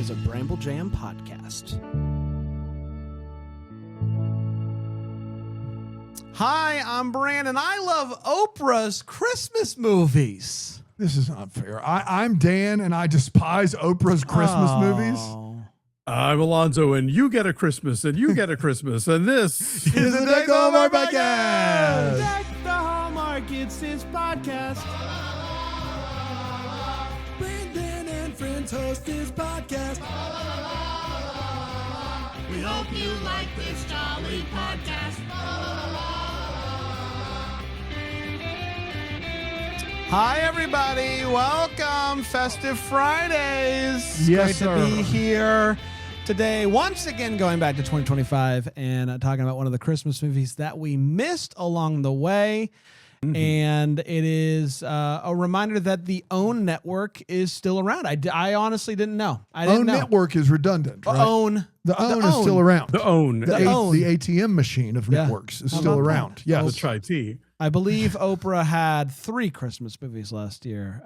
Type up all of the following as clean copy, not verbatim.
is a Bramble Jam podcast. Hi, I'm Brandon. I love Oprah's Christmas movies. This is not fair. I'm Dan, and I despise Oprah's Christmas movies. I'm Alonzo, and you get a Christmas, and you get a Christmas, and this is the Deck the Hallmark podcast. Deck the Hallmark, it's his podcast. Brandon and friends host his podcast. We hope you like this jolly podcast. Hi, everybody. Welcome. Festive Fridays. Yes, Great to be here today. Once again, going back to 2025 and talking about one of the Christmas movies that we missed along the way. Mm-hmm. And it is a reminder that the OWN network is still around. I honestly didn't know. OWN network is redundant, right? The OWN is still around. The OWN. The ATM machine of networks is still around. Yes. Let's try T. I believe Oprah had 3 Christmas movies last year,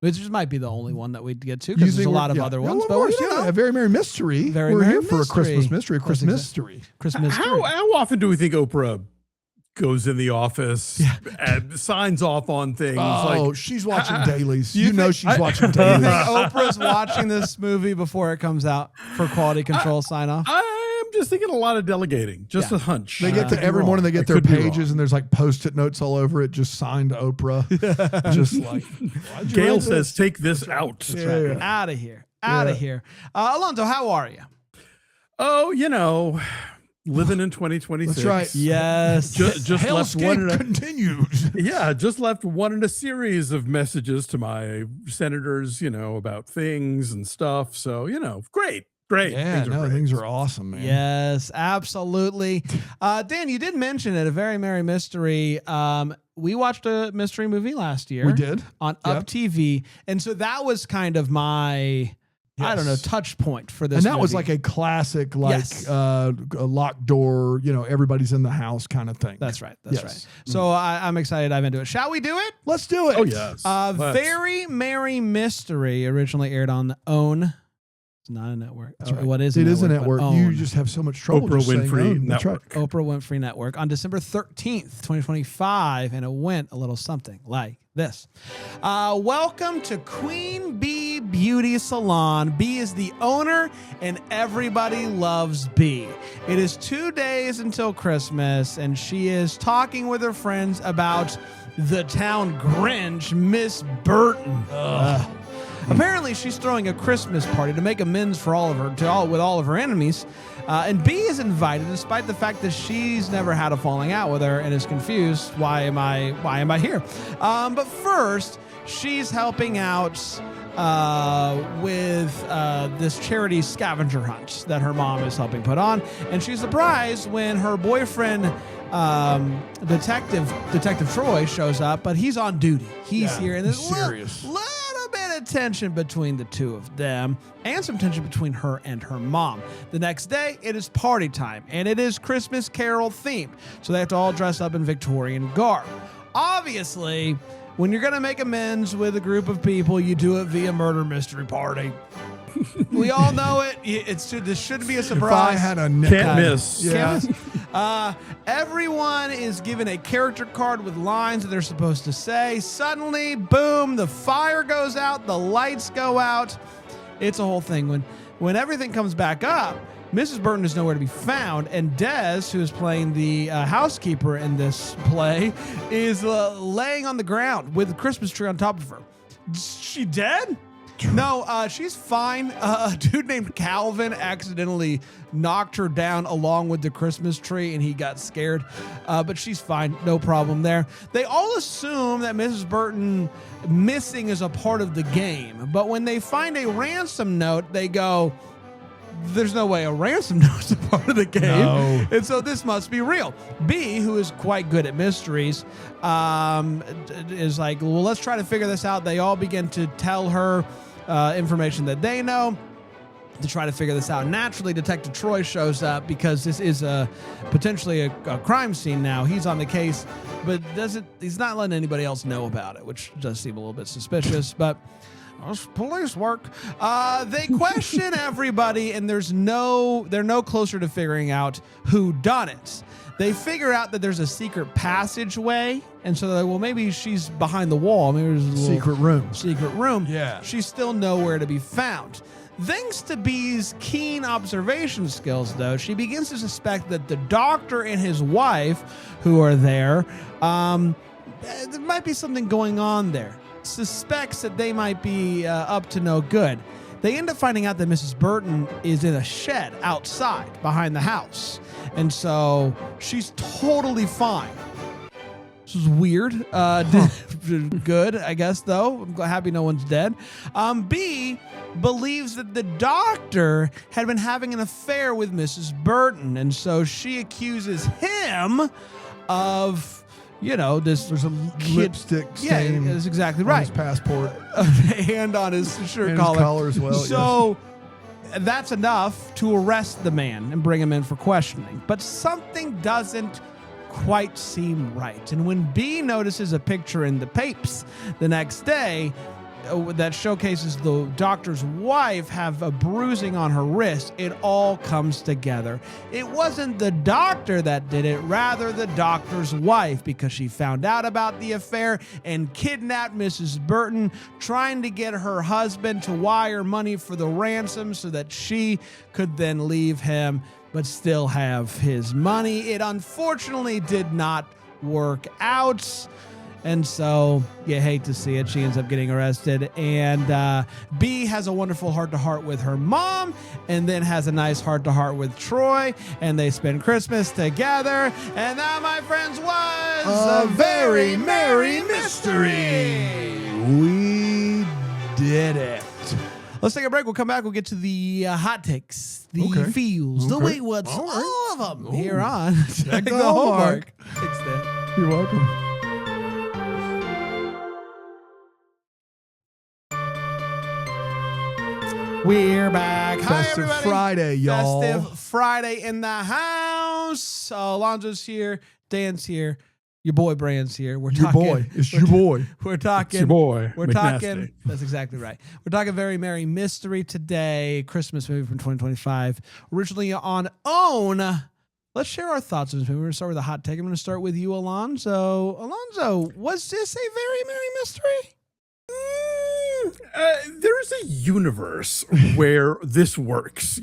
which just might be the only one that we'd get to because there's a lot of other ones. But a Very Merry Mystery. We're here for a Christmas mystery. Christmas. How often do we think Oprah goes in the office and signs off on things? Oh, she's watching dailies. You know she's watching dailies. You think Oprah's watching this movie before it comes out for quality control sign off? I'm just thinking a lot of delegating. Just a hunch. They get to every morning. They get their pages, and there's like Post-it notes all over it, just signed Oprah. Just like Gail says, "Take this out." Out of here. Out of here. Alonzo, how are you? Oh, living in 2026. That's right. Yes. Just left one. Continues. Yeah, just left one in a series of messages to my senators, about things and stuff. So, great. Yeah, things are awesome, man. Yes, absolutely. Dan, you did mention it, A Very Merry Mystery. We watched a mystery movie last year. We did. On Up TV. And so that was kind of my... I don't know, touch point for this. And that movie. was like a classic, a locked door, everybody's in the house kind of thing. That's right. That's right. So I'm excited to dive into it. Shall we do it? Let's do it. Oh, yes. Very Merry Mystery originally aired on the OWN. It's not a network. That's right. What is it? It is a network. You just have so much trouble. Oprah Winfrey Network. That's right. Oprah Winfrey Network on December 13th, 2025. And it went a little something like this. Welcome to Queen Bea Beauty Salon. Bea is the owner and everybody loves Bea. It is 2 days until Christmas and she is talking with her friends about the town Grinch, Miss Burton. Apparently she's throwing a Christmas party to make amends for with all of her enemies. And Bea is invited despite the fact that she's never had a falling out with her and is confused. Why am I here? But first, she's helping out with this charity scavenger hunt that her mom is helping put on. And she's surprised when her boyfriend, Detective Troy, shows up, but he's on duty. He's here. And there's serious. Little bit of tension between the two of them and some tension between her and her mom. The next day, it is party time, and it is Christmas Carol themed. So they have to all dress up in Victorian garb. Obviously, when you're going to make amends with a group of people, you do it via murder mystery party. We all know it. This shouldn't be a surprise. If I had a can't miss. Yeah. Everyone is given a character card with lines that they're supposed to say. Suddenly, boom, the fire goes out, the lights go out. It's a whole thing. When everything comes back up, Mrs. Burton is nowhere to be found, and Des, who is playing the housekeeper in this play, is laying on the ground with a Christmas tree on top of her. Is she dead? No, she's fine. A dude named Calvin accidentally knocked her down along with the Christmas tree, and he got scared. But she's fine. No problem there. They all assume that Mrs. Burton missing is a part of the game. But when they find a ransom note, they go, there's no way a ransom note is a part of the game. No. And so this must be real. Bea, who is quite good at mysteries, is like, well, let's try to figure this out. They all begin to tell her information that they know to try to figure this out. Naturally, Detective Troy shows up because this is potentially a crime scene now. He's on the case, but he's not letting anybody else know about it, which does seem a little bit suspicious. But That's police work. They question everybody, and they're no closer to figuring out who done it. They figure out that there's a secret passageway, and so they're like, well, maybe she's behind the wall. Maybe there's a little secret room. Yeah. She's still nowhere to be found. Thanks to Bee's keen observation skills, though, she begins to suspect that the doctor and his wife, who are there might be something going on there. Suspects that they might be up to no good. They end up finding out that Mrs. Burton is in a shed outside behind the house. And so she's totally fine. This is weird. Good, I guess, though. I'm happy no one's dead. B believes that the doctor had been having an affair with Mrs. Burton. And so she accuses him of... there's a lipstick stain. Yeah, that's exactly on right. his passport. And on his shirt and collar. His collar as well. So that's enough to arrest the man and bring him in for questioning. But something doesn't quite seem right. And when B notices a picture in the papers the next day that showcases the doctor's wife have a bruising on her wrist, it all comes together. It wasn't the doctor that did it, rather the doctor's wife, because she found out about the affair and kidnapped Mrs. Burton, trying to get her husband to wire money for the ransom so that she could then leave him but still have his money. It unfortunately did not work out. And so you hate to see it. She ends up getting arrested. And B has a wonderful heart-to-heart with her mom, and then has a nice heart-to-heart with Troy, and they spend Christmas together. And that, my friends, was a very merry mystery. We did it. Let's take a break. We'll come back. We'll get to the hot takes, the feels, the wait what's, all of them here on Check the Hallmark. Thanks, Dan. You're welcome. We're back. Hi, Festive everybody. Friday, y'all. Festive Friday in the house. Alonzo's here. Dan's here. Your boy BRAN'S here. We're your talking. Boy. It's your boy. We're talking. It's your boy. We're McNasty. talking. That's exactly right. We're talking Very Merry Mystery today. Christmas movie from 2025. Originally on OWN. Let's share our thoughts on this movie. We're going to start with a hot take. I'm going to start with you, Alonzo. Alonzo, was this a Very Merry Mystery? There's a universe where this works,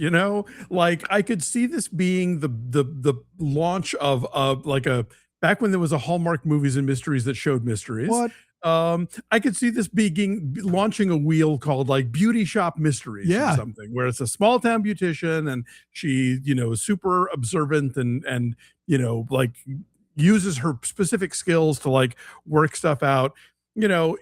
like I could see this being the launch of like a back when there was a Hallmark Movies and Mysteries that showed mysteries. What? I could see this launching a wheel called like Beauty Shop Mysteries or something, where it's a small town beautician and she, is super observant and like uses her specific skills to like work stuff out.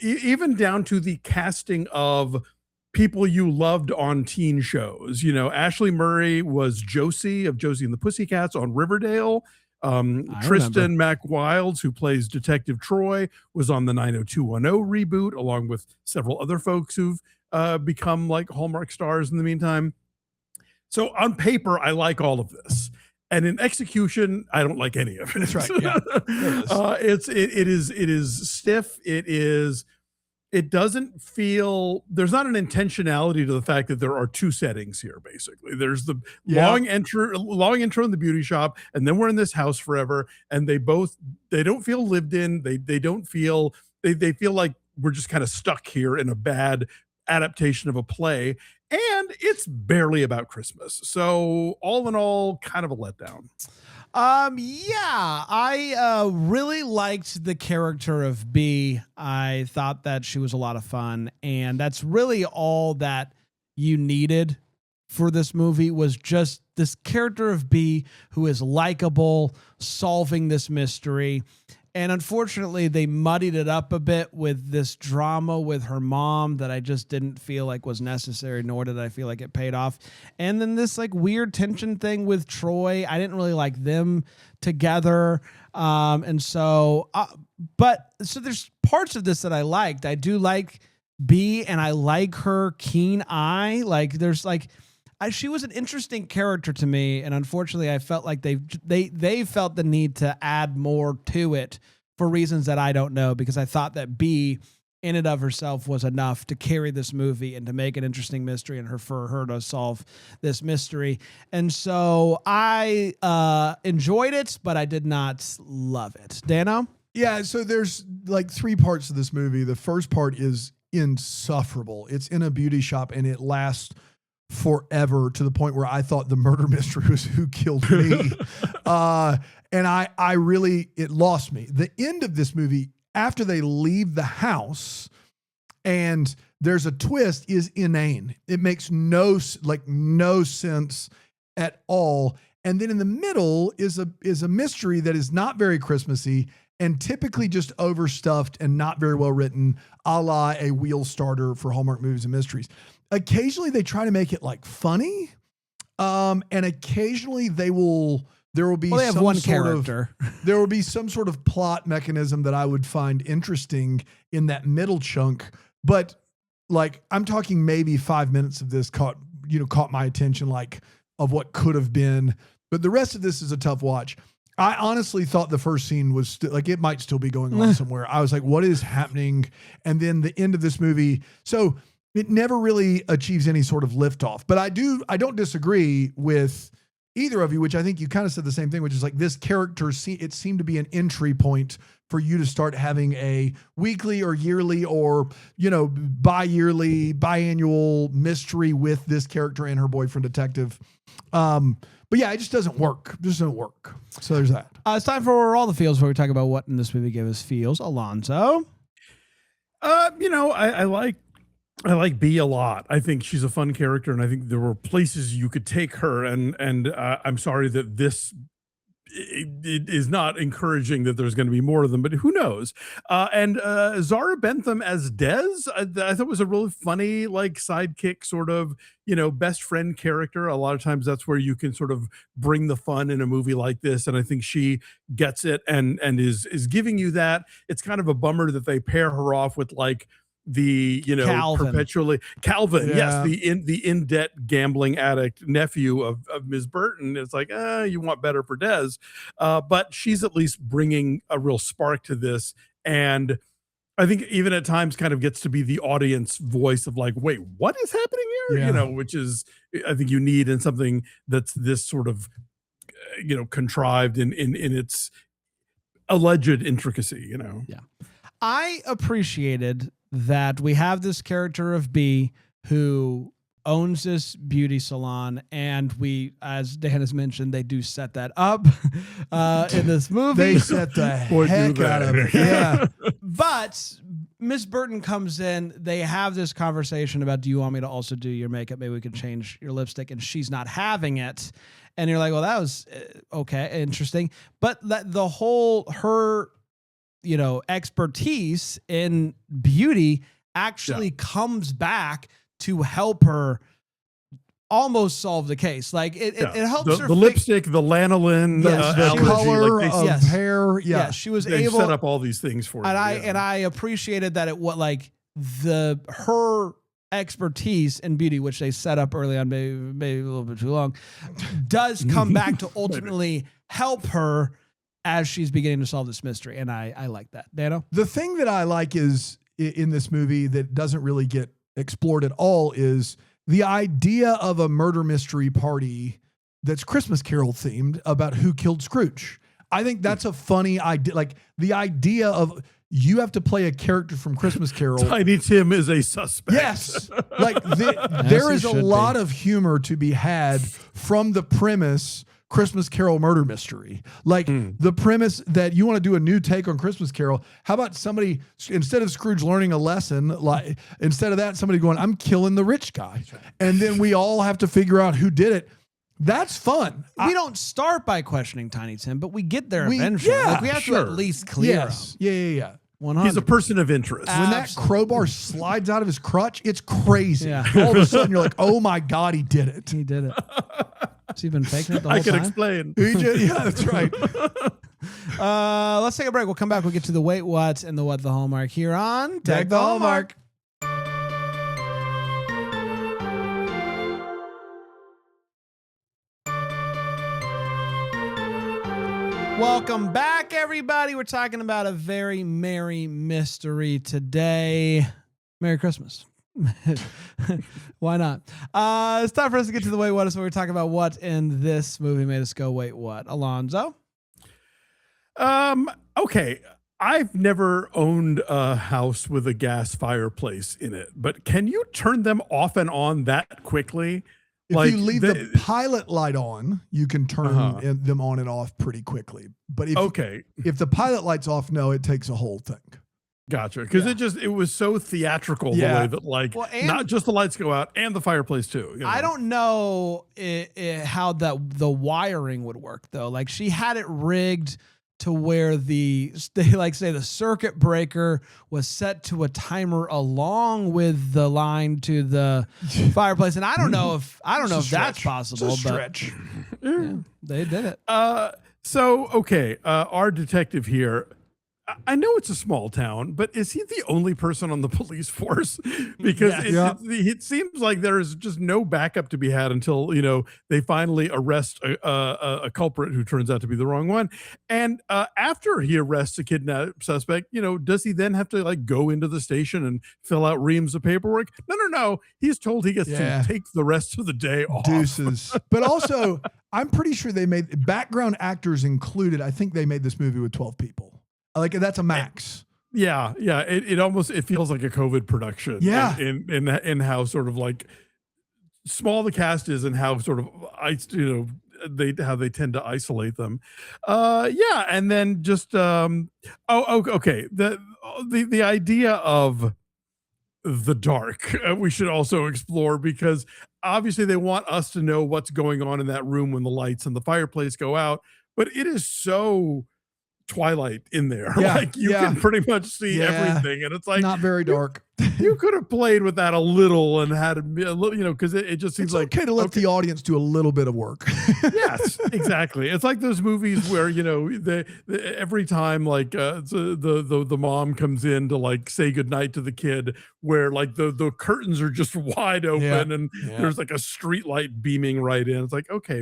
Even down to the casting of people you loved on teen shows. Ashleigh Murray was Josie of Josie and the Pussycats on Riverdale. Tristan Mack Wilds, who plays Detective Troy, was on the 90210 reboot, along with several other folks who've become like Hallmark stars in the meantime. So on paper, I like all of this. And in execution, I don't like any of it. That's right. Yeah. It is stiff. It doesn't feel, there's not an intentionality to the fact that there are two settings here, basically. There's the long intro in the beauty shop, and then we're in this house forever, and they don't feel lived in. They don't feel, they feel like we're just kind of stuck here in a bad adaptation of a play. And it's barely about Christmas. So all in all, kind of a letdown. I really liked the character of B. I thought that she was a lot of fun, and that's really all that you needed for this movie, was just this character of B who is likable, solving this mystery. And unfortunately, they muddied it up a bit with this drama with her mom that I just didn't feel like was necessary, nor did I feel like it paid off. And then this like weird tension thing with Troy. I didn't really like them together. But there's parts of this that I liked. I do like B, and I like her keen eye. Like there's like, she was an interesting character to me, and unfortunately, I felt like they felt the need to add more to it for reasons that I don't know, because I thought that B in and of herself was enough to carry this movie and to make an interesting mystery and for her to solve this mystery. And so I enjoyed it, but I did not love it. Dano? Yeah, so there's like 3 parts of this movie. The first part is insufferable. It's in a beauty shop and it lasts forever to the point where I thought the murder mystery was who killed me. And I really, it lost me. The end of this movie, after they leave the house and there's a twist, is inane. It makes no sense at all. And then in the middle is a mystery that is not very Christmassy and typically just overstuffed and not very well written, a la a wheel starter for Hallmark movies and mysteries. Occasionally they try to make it like funny. And occasionally there will be they have one character. There will be some sort of plot mechanism that I would find interesting in that middle chunk. But like, I'm talking maybe 5 minutes of this caught my attention, like of what could have been, but the rest of this is a tough watch. I honestly thought the first scene was it might still be going on somewhere. I was like, what is happening? And then the end of this movie. So it never really achieves any sort of liftoff, but I don't disagree with either of you, which I think you kind of said the same thing, which is like this character, it seemed to be an entry point for you to start having a weekly or yearly or, bi-yearly, biannual mystery with this character and her boyfriend detective. But yeah, it just doesn't work. It just doesn't work. So there's that. It's time for all the feels where we talk about what in this movie gave us feels. Alonzo? I like Bea a lot. I think she's a fun character, and I think there were places you could take her. And I'm sorry that this it is not encouraging that there's going to be more of them, but who knows? And Zahra Bentham as Des, I thought was a really funny, like sidekick sort of, best friend character. A lot of times that's where you can sort of bring the fun in a movie like this. And I think she gets it and is giving you that. It's kind of a bummer that they pair her off with like the Calvin. Perpetually Calvin, Yeah. yes, the in debt gambling addict nephew of Ms. Burton. It's like, you want better for Des, but she's at least bringing a real spark to this, and I think even at times kind of gets to be the audience voice of like, wait, what is happening here? Yeah. Which is I think you need in something that's this sort of contrived in its alleged intricacy. Yeah. I appreciated that we have this character of B who owns this beauty salon, and we, as Dan has mentioned, they do set that up in this movie. They set the heck out of it. Yeah. But Miss Burton comes in, they have this conversation about, do you want me to also do your makeup? Maybe we can change your lipstick. And she's not having it. And you're like, well, that was okay, interesting. But the whole, her expertise in beauty actually comes back to help her almost solve the case. Like it helps her. The lipstick, the lanolin, Yes, the allergy, color like of yes. hair. Yeah. Yeah, she was they able set up all these things for and you. I appreciated that her expertise in beauty, which they set up early on, maybe a little bit too long, does come back to ultimately help her as she's beginning to solve this mystery. And I like that. Dano? The thing that I like is in this movie that doesn't really get explored at all is the idea of a murder mystery party that's Christmas Carol themed about who killed Scrooge. I think that's a funny idea. Like the idea of you have to play a character from Christmas Carol. Tiny Tim is a suspect. Yes. Like there is a should lot be. of humor to be had from the premise Christmas Carol murder mystery. Like the premise that you want to do a new take on Christmas Carol. How about somebody, instead of Scrooge learning a lesson, like instead of that, somebody going, I'm killing the rich guy. And then we all have to figure out who did it. That's fun. We don't start by questioning Tiny Tim, but we get there We- eventually. yeah, Like we have to sure. at least clear Yes. Yeah. 100. He's a person of interest. When that Absolutely. crowbar slides out of his crotch, it's crazy. Yeah. All of a sudden you're like, oh my God, he did it. He did it. Has he been faking it the whole I can time? explain. Yeah, that's right. Let's take a break. We'll come back. We'll get to the Wait What and the What the Hallmark here on Tag the Hallmark. Welcome back, everybody. We're talking about a very merry mystery today. Merry Christmas. Why not? It's time for us to get to the wait what. So we're talking about what in this movie made us go wait what. Alonzo? Okay. I've never owned a house with a gas fireplace in it, but can you turn them off and on that quickly? If you leave the pilot light on, you can turn them on and off pretty quickly. But if the pilot light's off, no, it takes a whole thing. Gotcha. Because it was so theatrical the way that not just the lights go out and the fireplace too. You know? I don't know how the wiring would work though. Like she had it rigged to where the circuit breaker was set to a timer along with the line to the fireplace. And I don't know if that's possible. It's a stretch. Yeah, they did it. Our detective here, I know it's a small town, but is he the only person on the police force? Because it seems like there is just no backup to be had until, they finally arrest a culprit who turns out to be the wrong one. And after he arrests a kidnapped suspect, does he then have to go into the station and fill out reams of paperwork? No. He's told he gets to take the rest of the day off. Deuces. But also, I'm pretty sure they made background actors included. I think they made this movie with 12 people. Like that's a max. Yeah. It feels like a COVID production. Yeah. In how sort of like small the cast is and how sort of how they tend to isolate them. And then just okay. The idea of the dark we should also explore, because obviously they want us to know what's going on in that room when the lights and the fireplace go out, but it is so Twilight in there. You can pretty much see everything, and it's like not very dark. You could have played with that a little and had a little, because it just seems like okay to let the audience do a little bit of work. Yes, exactly. It's like those movies where every time the mom comes in to say goodnight to the kid, where the curtains are just wide open and there's a street light beaming right in. It's like, okay,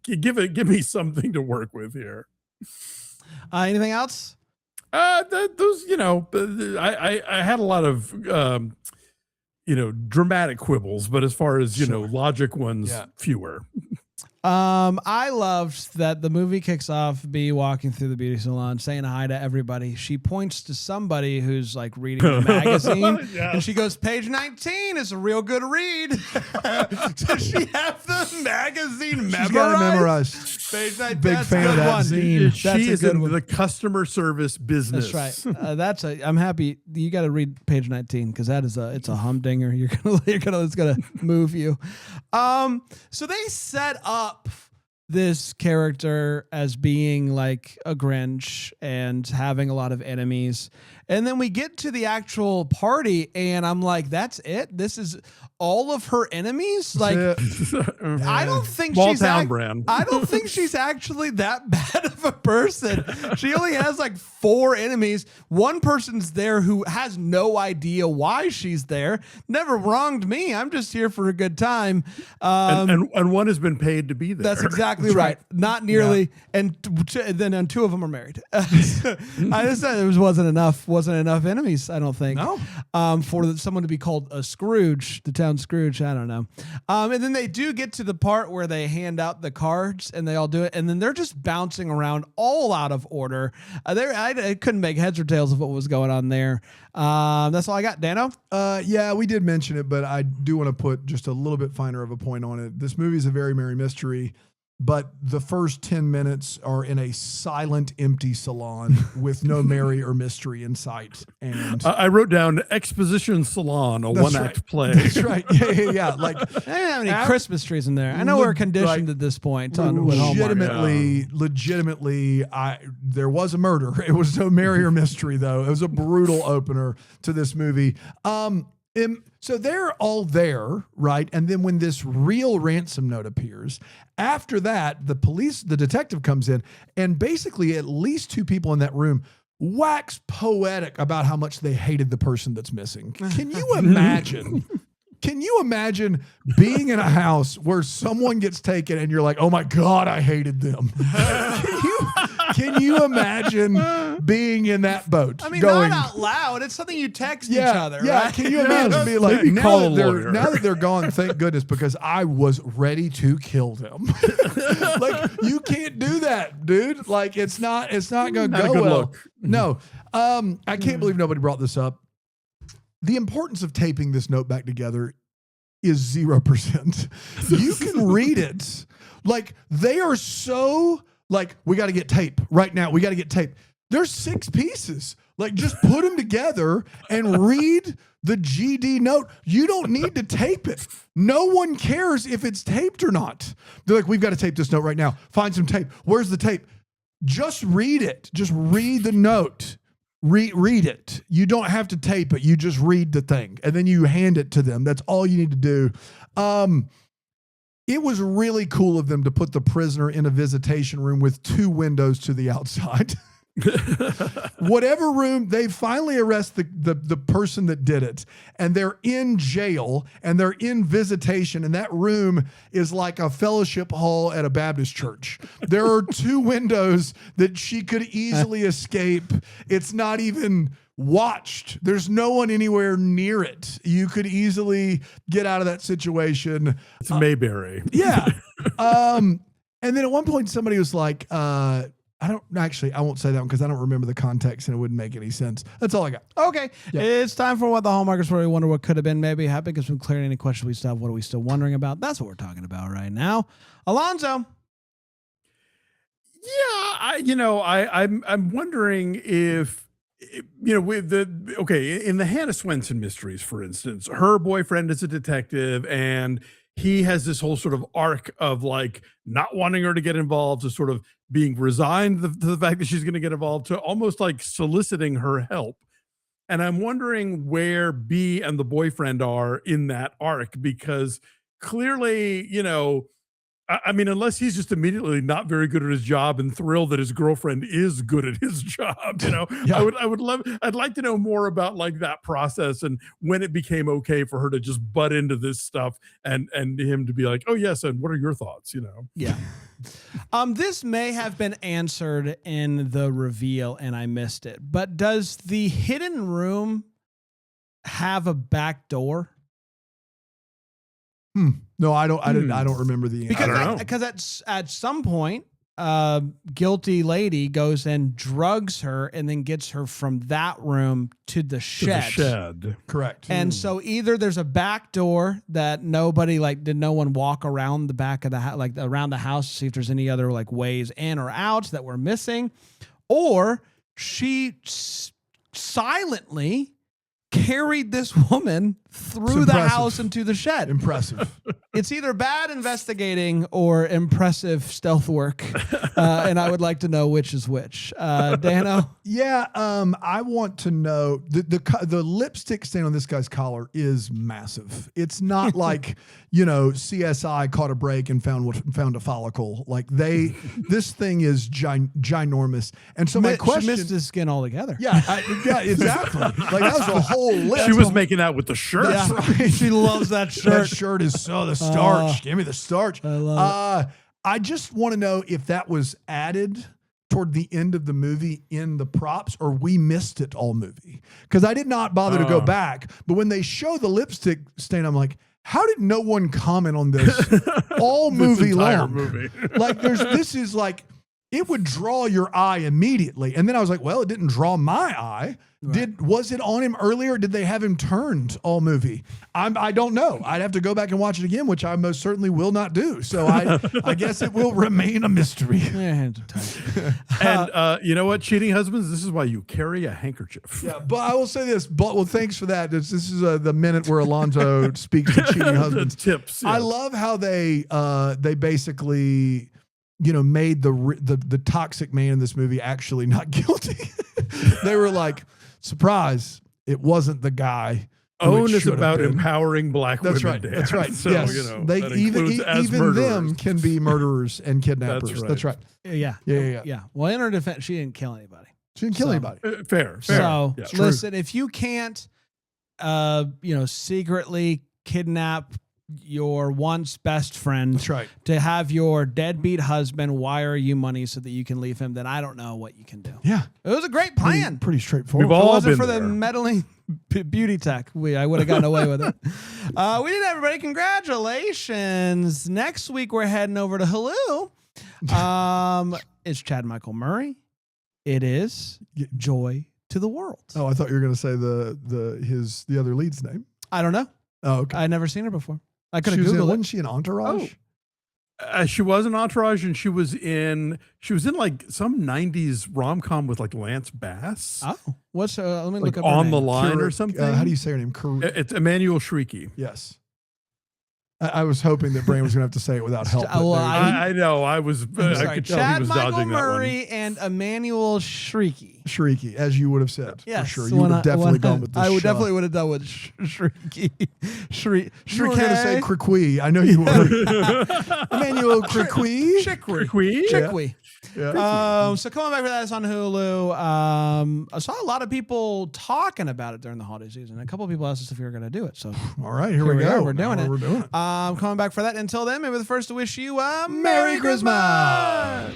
give me something to work with here. Anything else? Those, I had a lot of, dramatic quibbles, but as far as, logic ones, fewer. I loved that the movie kicks off Bea walking through the beauty salon, saying hi to everybody. She points to somebody who's reading a magazine, and she goes, "Page 19 is a real good read." Does she have the magazine memorized? She's got it memorized. Page 19, big fan of that zine. She is in the customer service business. That's right. I'm happy you got to read page 19 because it's a humdinger. It's gonna move you. So they set up this character as being like a Grinch and having a lot of enemies. And then we get to the actual party and I'm like, that's it? This is all of her enemies? I don't think Small town brand. I don't think she's actually that bad of a person. She only has 4 enemies. One person's there who has no idea why she's there. Never wronged me. I'm just here for a good time. And one has been paid to be there. That's exactly right. Not nearly. Yeah. And then 2 of them are married. I just said it wasn't enough enemies, I don't think. No. For someone to be called a Scrooge, the town Scrooge, I don't know. And then they do get to the part where they hand out the cards and they all do it. And then they're just bouncing around all out of order. I couldn't make heads or tails of what was going on there. That's all I got. Dano? Yeah, we did mention it, but I do want to put just a little bit finer of a point on it. This movie is a very merry mystery. But the first 10 minutes are in a silent, empty salon with no merry or mystery in sight. And I wrote down exposition salon, a one-act play. That's right. Yeah. I didn't have any Christmas trees in there. I know we're conditioned at this point. Legitimately, there was a murder. It was no merry or mystery, though. It was a brutal opener to this movie. So they're all there, right? And then when this real ransom note appears, after that, the detective comes in, and basically at least 2 people in that room wax poetic about how much they hated the person that's missing. Can you imagine? Can you imagine being in a house where someone gets taken and you're like, oh my God, I hated them? Can you imagine being in that boat? I mean, going, not out loud. It's something you text each other. Yeah, Right? can you imagine being like, Maybe call a lawyer. now that they're gone, thank goodness, because I was ready to kill them. Like, you can't do that, dude. Like, it's not going to go well. Look. No. I can't believe nobody brought this up. The importance of taping this note back together is 0%. You can read it. Like, they are so like, we got to get tape right now. We got to get tape. There's 6 pieces. Like, just put them together and read the GD note. You don't need to tape it. No one cares if it's taped or not. They're like, we've got to tape this note right now. Find some tape. Where's the tape? Just read it. Just read the note. Read it. You don't have to tape it. You just read the thing and then you hand it to them. That's all you need to do. It was really cool of them to put the prisoner in a visitation room with 2 windows to the outside. Whatever room, they finally arrest the person that did it, and they're in jail and they're in visitation, and that room is like a fellowship hall at a Baptist church. There are 2 windows that she could easily escape. It's not even watched. There's no one anywhere near it. You could easily get out of that situation. It's Mayberry. Yeah. And then at one point somebody was like, I won't say that one because I don't remember the context and it wouldn't make any sense. That's all I got. Okay. Yeah. It's time for what the Hallmarkers where we wonder what could have been, maybe happened, because we've cleared any questions we still have. What are we still wondering about? That's what we're talking about right now. Alonzo. Yeah, I'm wondering if, with in the Hannah Swenson mysteries, for instance, her boyfriend is a detective and he has this whole sort of arc of like not wanting her to get involved, to sort of being resigned to the fact that she's going to get involved, to almost like soliciting her help. And I'm wondering where B and the boyfriend are in that arc, because clearly, I mean, unless he's just immediately not very good at his job and thrilled that his girlfriend is good at his job, Yeah. I'd like to know more about like that process and when it became okay for her to just butt into this stuff and him to be like, oh yes, and what are your thoughts? Yeah. This may have been answered in the reveal and I missed it, but does the hidden room have a back door? No, I don't remember the answer. Because at some point, guilty lady goes and drugs her and then gets her from that room to the shed. Correct. And so either there's a back door that nobody, like, did no one walk around the back of the house, like around the house to see if there's any other like ways in or out that we're missing, or she silently carried this woman through the house into the shed. Impressive. It's either bad investigating or impressive stealth work. And I would like to know which is which. Dano? Yeah. I want to know the lipstick stain on this guy's collar is massive. It's not like, CSI caught a break and found a follicle. Like this thing is ginormous. And so my question, she missed his skin altogether. Yeah, exactly. Like that was a whole list. She was making out with the shirt. Yeah, right. She loves that shirt. That shirt is so the starch. Give me the starch. I love it. I just want to know if that was added toward the end of the movie in the props, or we missed it all movie. Because I did not bother to go back. But when they show the lipstick stain, I'm like, how did no one comment on this all movie long? Like this is like, it would draw your eye immediately. And then I was like, well, it didn't draw my eye. Right. Was it on him earlier? Did they have him turned all movie? I don't know. I'd have to go back and watch it again, which I most certainly will not do. So I guess it will remain a mystery. And you know what, cheating husbands, this is why you carry a handkerchief. Yeah, but I will say this. Well, thanks for that. This is the minute where Alonzo speaks to cheating husbands. Tips. Yes. I love how they basically, made the toxic man in this movie actually not guilty. They were like, surprise, it wasn't the guy. OWN is about empowering black women. That's right. Dan. That's right. So, yes. They even them can be murderers and kidnappers. That's right. Yeah. Well, in her defense, she didn't kill anybody. She didn't kill anybody. Fair. So listen, if you can't, secretly kidnap your once best friend. That's right. To have your deadbeat husband wire you money so that you can leave him, then I don't know what you can do. Yeah. It was a great plan. Pretty straightforward. We've If it all wasn't been for there. the meddling beauty tech, I would have gotten away with it. We did, everybody. Congratulations. Next week, we're heading over to Hulu. It's Chad Michael Murray. It is Joy to the World. Oh, I thought you were going to say the other lead's name. I don't know. Oh, okay. I'd never seen her before. I could have Googled it. Googled Wasn't she an Entourage? She was an Entourage, and she was in like some 90s rom-com with like Lance Bass. Oh, what's let me Like look up her On the name. Line or something. How do you say her name? It's Emmanuel Shrieky. Yes. I was hoping that Brain was going to have to say it without help. Well, I know. I was. I Sorry, could tell Chad he was Michael dodging Murray and Emmanuel Shrieky. Shrieky, as you would have said. Yes, for sure. You would have definitely gone with this. I would definitely would have done with Shrieky. You were going to say Criqui. I know you were. Emmanuel Criqui. Chickwe. Yeah. So come on back for that. It's on Hulu. I saw a lot of people talking about it during the holiday season. A couple of people asked us if we were going to do it. So All right, here we go. are. We're doing it. We're doing it. Coming back for that. Until then, maybe the first to wish you a Merry Christmas.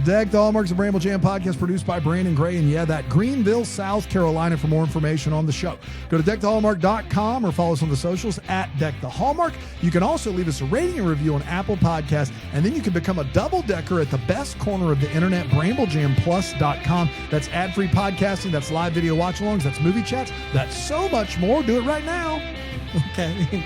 Deck the Hallmarks of Bramble Jam podcast produced by Brandon Gray and that Greenville, South Carolina. For more information on the show, go to deckthehallmark.com or follow us on the socials at Deck the Hallmark. You can also leave us a rating and review on Apple Podcasts, and then you can become a double decker at the best corner of the internet, BrambleJamPlus.com. That's ad-free podcasting, that's live video watch-alongs, that's movie chats, that's so much more. Do it right now. Okay.